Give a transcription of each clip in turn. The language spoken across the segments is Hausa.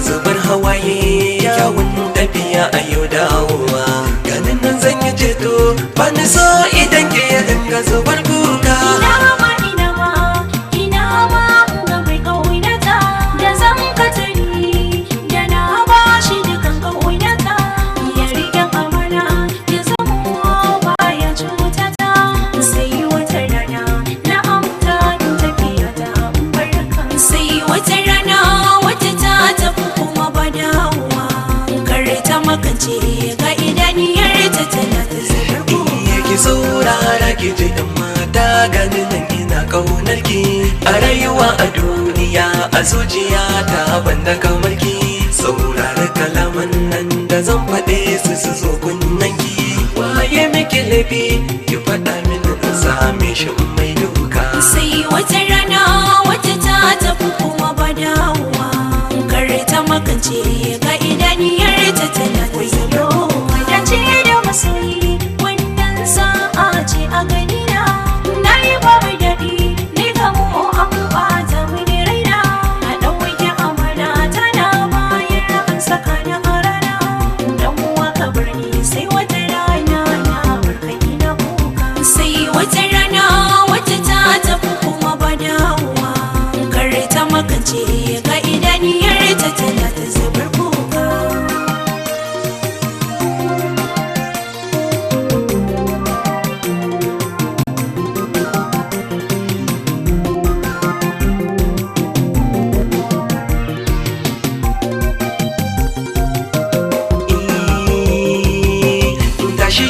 zubar hawaye kyawun tafiya a yau dawowa ganin nan zan yi ceto ba ni so idan ke ya dinga zubar kuka. Saurara ki ji ɗan mata ganin nan ina ƙaunar ki a rayuwa a duniya a zuciya ta banda kamar ki. Saurara kalaman nan da zan faɗe su zo kunnen ki. Waye miki laifi ki faɗa min in same shi mai duka. Sai wata rana wata ta tafi kuma ba dawowa kar ta makance ga idaniyar ta tana ta zaro da ce da masoyi. Sa'a ce a ganina na yi babu daɗi ni gamo an ɓata mini raina na ɗauke amana tana bayan an saka ni a rana dan uwa ka bar ni sai wata rana na barkai na kuka. Sai wata rana wata ta tafi kuma ba dawowa kar ta makance ga idaniyar ta tana ta zubar kuka.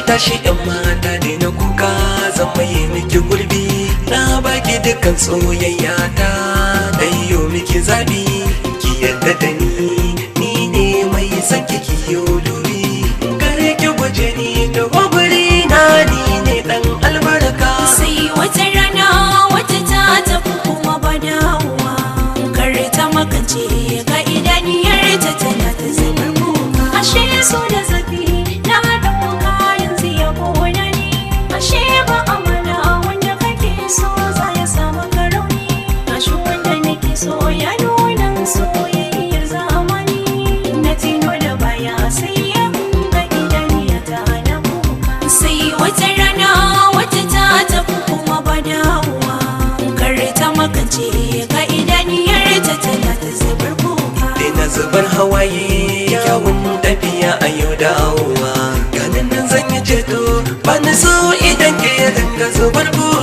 Tashi yan mata ne na kuka zan maye miki gurbi na baki dukkan soyayya ta dayyo miki zabi ki yadda da ni ne mai son ki kiyo dubi kare ki guje ni da gobiri na ni ne dan albarka. Sai wata rana wata ta tafi kuma ba dawowa kar ta makance ga idaniyar ta tana ta zubar kuka. Ashe so da zafi na ɗauka ashe ba amana wanda kake so za ya samu karauni gashi wanda nake so ya nuna soyayyar zamani na tino da baya sai ya ga idaniya ta na kuka. Sai wata rana wata ta tafi kuma ba dawowa kar ta makance ga idaniyar ta tana ta zubar kuka. Dina zubar hawaye kyawun tafiya a yau dawowa ganin nan zan yi ceto ba ni so idan ke ya dinga zubar kuka.